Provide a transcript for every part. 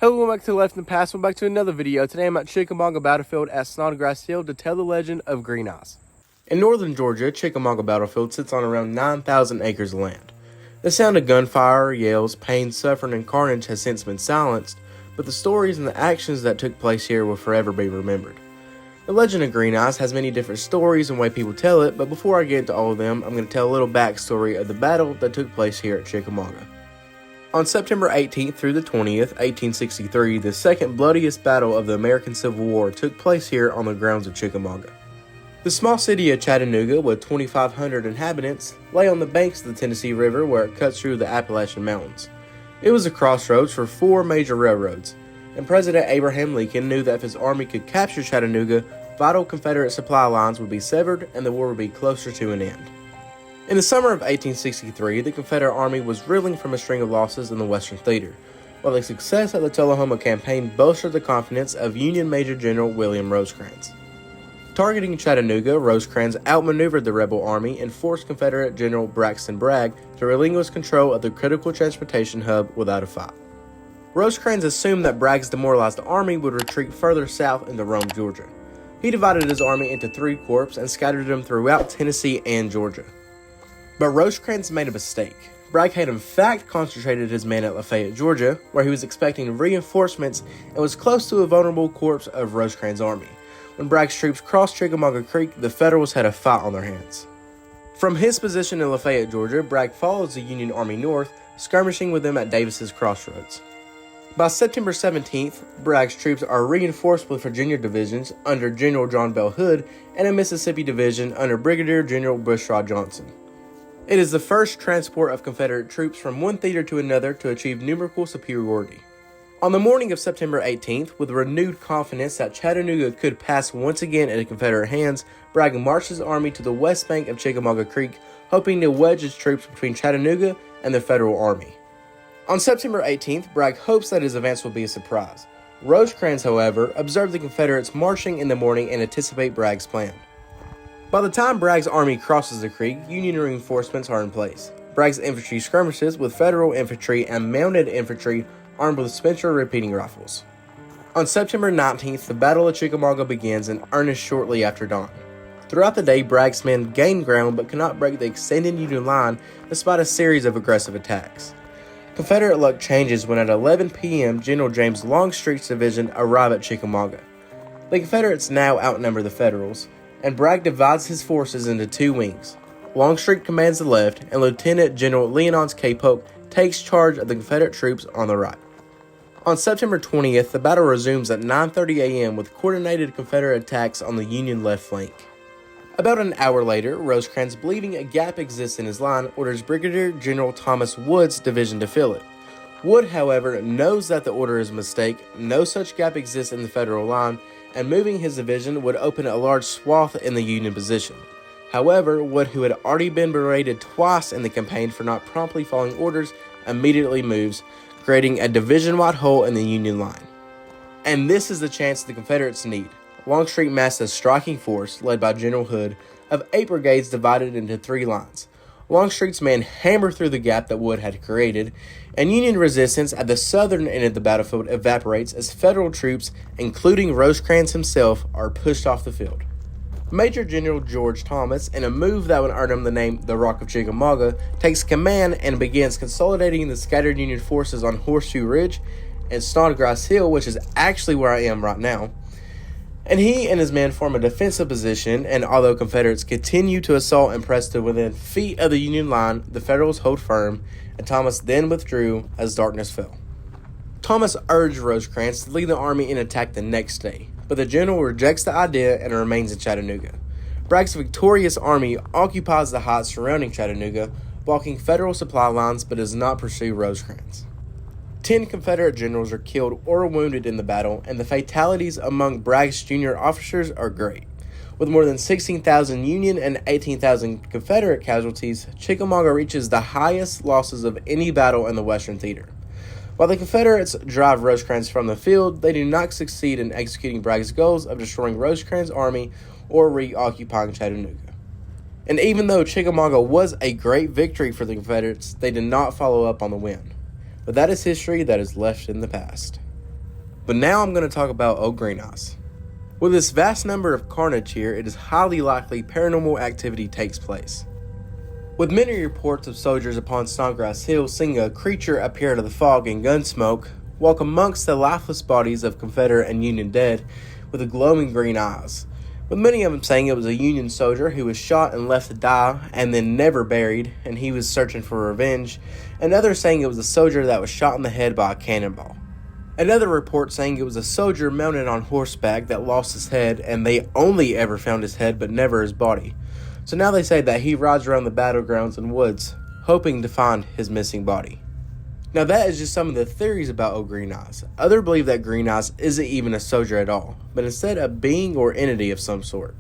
Hello, welcome back to the Left in the Past. Welcome back to another video. Today I'm at Chickamauga Battlefield at Snodgrass Hill to tell the legend of Green Eyes. In northern Georgia, Chickamauga Battlefield sits on around 9,000 acres of land. The sound of gunfire, yells, pain, suffering, and carnage has since been silenced, but the stories and the actions that took place here will forever be remembered. The legend of Green Eyes has many different stories and way people tell it, but before I get into all of them, I'm going to tell a little backstory of the battle that took place here at Chickamauga. On September 18th through the 20th, 1863, the second bloodiest battle of the American Civil War took place here on the grounds of Chickamauga. The small city of Chattanooga, with 2,500 inhabitants, lay on the banks of the Tennessee River where it cuts through the Appalachian Mountains. It was a crossroads for four major railroads, and President Abraham Lincoln knew that if his army could capture Chattanooga, vital Confederate supply lines would be severed and the war would be closer to an end. In the summer of 1863, the Confederate Army was reeling from a string of losses in the Western Theater, while the success of the Tullahoma Campaign bolstered the confidence of Union Major General William Rosecrans. Targeting Chattanooga, Rosecrans outmaneuvered the rebel army and forced Confederate General Braxton Bragg to relinquish control of the critical transportation hub without a fight. Rosecrans assumed that Bragg's demoralized army would retreat further south into Rome, Georgia. He divided his army into three corps and scattered them throughout Tennessee and Georgia. But Rosecrans made a mistake. Bragg had in fact concentrated his men at Lafayette, Georgia, where he was expecting reinforcements and was close to a vulnerable corps of Rosecrans' army. When Bragg's troops crossed Chickamauga Creek, the Federals had a fight on their hands. From his position in Lafayette, Georgia, Bragg follows the Union Army north, skirmishing with them at Davis's Crossroads. By September 17th, Bragg's troops are reinforced with Virginia divisions under General John Bell Hood and a Mississippi division under Brigadier General Bushrod Johnson. It is the first transport of Confederate troops from one theater to another to achieve numerical superiority. On the morning of September 18th, with renewed confidence that Chattanooga could pass once again into Confederate hands, Bragg marched his army to the west bank of Chickamauga Creek, hoping to wedge his troops between Chattanooga and the Federal Army. On September 18th, Bragg hopes that his advance will be a surprise. Rosecrans, however, observed the Confederates marching in the morning and anticipate Bragg's plan. By the time Bragg's army crosses the creek, Union reinforcements are in place. Bragg's infantry skirmishes with Federal infantry and mounted infantry armed with Spencer repeating rifles. On September 19th, the Battle of Chickamauga begins in earnest shortly after dawn. Throughout the day, Bragg's men gained ground but could not break the extended Union line despite a series of aggressive attacks. Confederate luck changes when at 11 p.m. General James Longstreet's division arrive at Chickamauga. The Confederates now outnumber the Federals, and Bragg divides his forces into two wings. Longstreet commands the left, and Lieutenant General Leonard K. Polk takes charge of the Confederate troops on the right. On September 20th, the battle resumes at 9:30 a.m. with coordinated Confederate attacks on the Union left flank. About an hour later, Rosecrans, believing a gap exists in his line, orders Brigadier General Thomas Wood's division to fill it. Wood, however, knows that the order is a mistake, no such gap exists in the Federal line, and moving his division would open a large swath in the Union position. However, Wood, who had already been berated twice in the campaign for not promptly following orders, immediately moves, creating a division-wide hole in the Union line. And this is the chance the Confederates need. Longstreet massed a striking force, led by General Hood, of 8 brigades divided into 3 lines. Longstreet's men hammer through the gap that Wood had created, and Union resistance at the southern end of the battlefield evaporates as Federal troops, including Rosecrans himself, are pushed off the field. Major General George Thomas, in a move that would earn him the name the Rock of Chickamauga, takes command and begins consolidating the scattered Union forces on Horseshoe Ridge and Snodgrass Hill, which is actually where I am right now. And he and his men form a defensive position, and although Confederates continue to assault and press to within feet of the Union line, the Federals hold firm, and Thomas then withdrew as darkness fell. Thomas urged Rosecrans to lead the army in attack the next day, but the general rejects the idea and remains in Chattanooga. Bragg's victorious army occupies the heights surrounding Chattanooga, blocking Federal supply lines but does not pursue Rosecrans. 10 Confederate generals are killed or wounded in the battle, and the fatalities among Bragg's junior officers are great. With more than 16,000 Union and 18,000 Confederate casualties, Chickamauga reaches the highest losses of any battle in the Western Theater. While the Confederates drive Rosecrans from the field, they do not succeed in executing Bragg's goals of destroying Rosecrans' army or reoccupying Chattanooga. And even though Chickamauga was a great victory for the Confederates, they did not follow up on the win. But that is history that is left in the past. But now I'm going to talk about Old Green Eyes. With this vast number of carnage here, it is highly likely paranormal activity takes place. With many reports of soldiers upon Snodgrass Hill seeing a creature appear out of the fog and gun smoke, walk amongst the lifeless bodies of Confederate and Union dead with the glowing green eyes, with many of them saying it was a Union soldier who was shot and left to die and then never buried, and he was searching for revenge, and others saying it was a soldier that was shot in the head by a cannonball. Another report saying it was a soldier mounted on horseback that lost his head, and they only ever found his head but never his body. So now they say that he rides around the battlegrounds and woods, hoping to find his missing body. Now that is just some of the theories about Old Green Eyes. Others believe that Green Eyes isn't even a soldier at all, but instead a being or entity of some sort.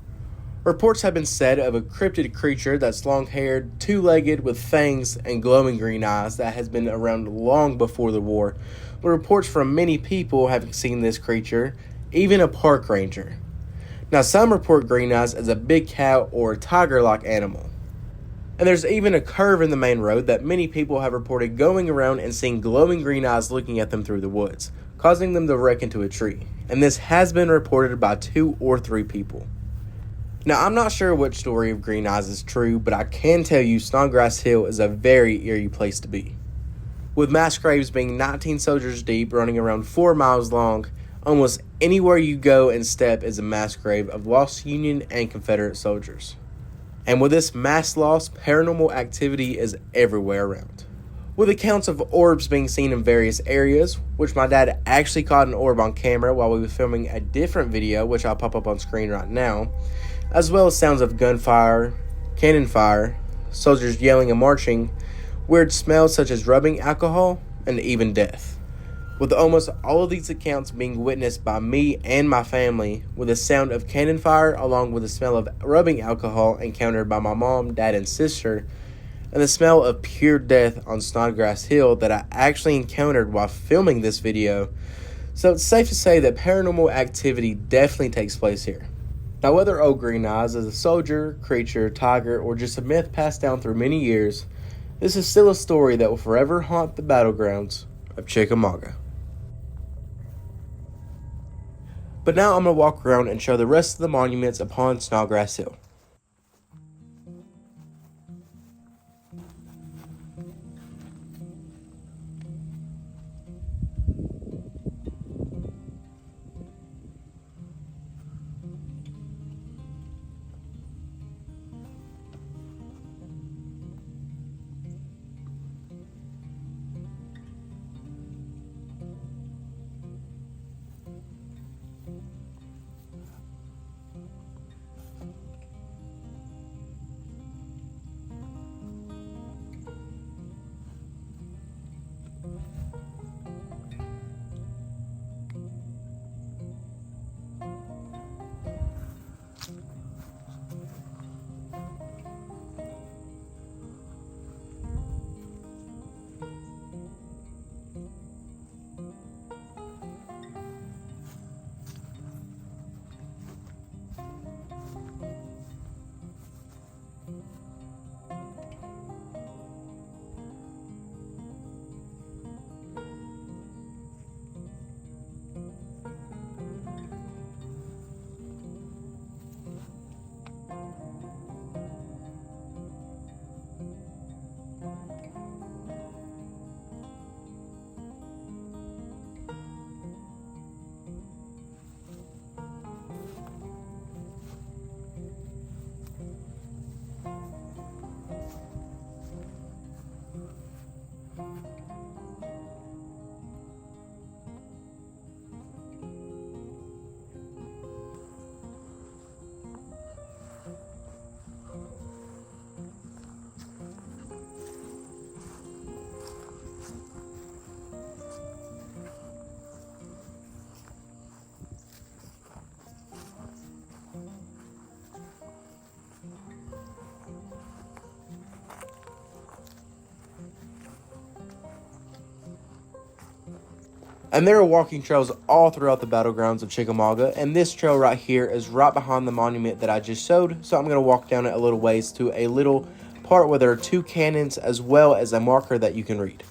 Reports have been said of a cryptid creature that's long-haired, two-legged, with fangs and glowing green eyes that has been around long before the war, with reports from many people having seen this creature, even a park ranger. Now some report Green Eyes as a big cat or tiger-like animal. And there's even a curve in the main road that many people have reported going around and seeing glowing green eyes looking at them through the woods, causing them to wreck into a tree. And this has been reported by 2 or 3 people. Now, I'm not sure which story of Green Eyes is true, but I can tell you Snodgrass Hill is a very eerie place to be. With mass graves being 19 soldiers deep, running around 4 miles long, almost anywhere you go and step is a mass grave of lost Union and Confederate soldiers. And with this mass loss, paranormal activity is everywhere around. With accounts of orbs being seen in various areas, which my dad actually caught an orb on camera while we were filming a different video, which I'll pop up on screen right now, as well as sounds of gunfire, cannon fire, soldiers yelling and marching, weird smells such as rubbing alcohol, and even death. With almost all of these accounts being witnessed by me and my family, with the sound of cannon fire along with the smell of rubbing alcohol encountered by my mom, dad, and sister, and the smell of pure death on Snodgrass Hill that I actually encountered while filming this video, so it's safe to say that paranormal activity definitely takes place here. Now whether Old Green Eyes is a soldier, creature, tiger, or just a myth passed down through many years, this is still a story that will forever haunt the battlegrounds of Chickamauga. But now I'm going to walk around and show the rest of the monuments upon Snodgrass Hill. And there are walking trails all throughout the battlegrounds of Chickamauga, and this trail right here is right behind the monument that I just showed, so I'm going to walk down it a little ways to a little part where there are 2 cannons as well as a marker that you can read.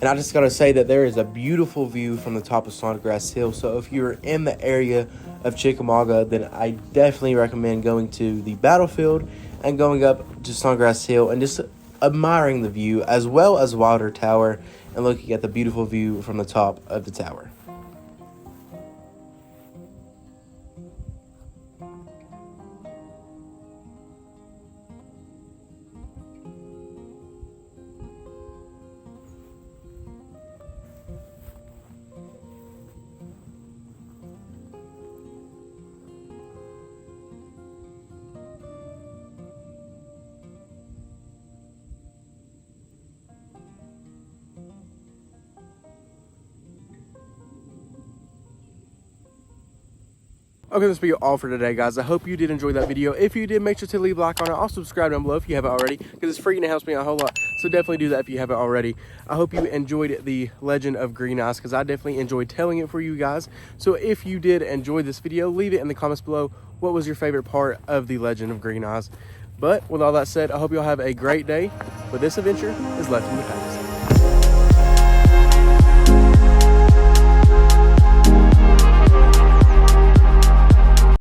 And I just gotta say that there is a beautiful view from the top of Snodgrass Hill. So if you're in the area of Chickamauga, then I definitely recommend going to the battlefield and going up to Snodgrass Hill and just admiring the view, as well as Wilder Tower, and looking at the beautiful view from the top of the tower. Okay, this will be all for today, guys. I hope you did enjoy that video. If you did, make sure to leave a like on it. Also, subscribe down below if you haven't already, because it's free and it helps me out a whole lot. So definitely do that if you haven't already. I hope you enjoyed the legend of Green Eyes, because I definitely enjoyed telling it for you guys. So if you did enjoy this video, leave it in the comments below. What was your favorite part of the legend of Green Eyes? But with all that said, I hope you all have a great day. But this adventure is left in the past.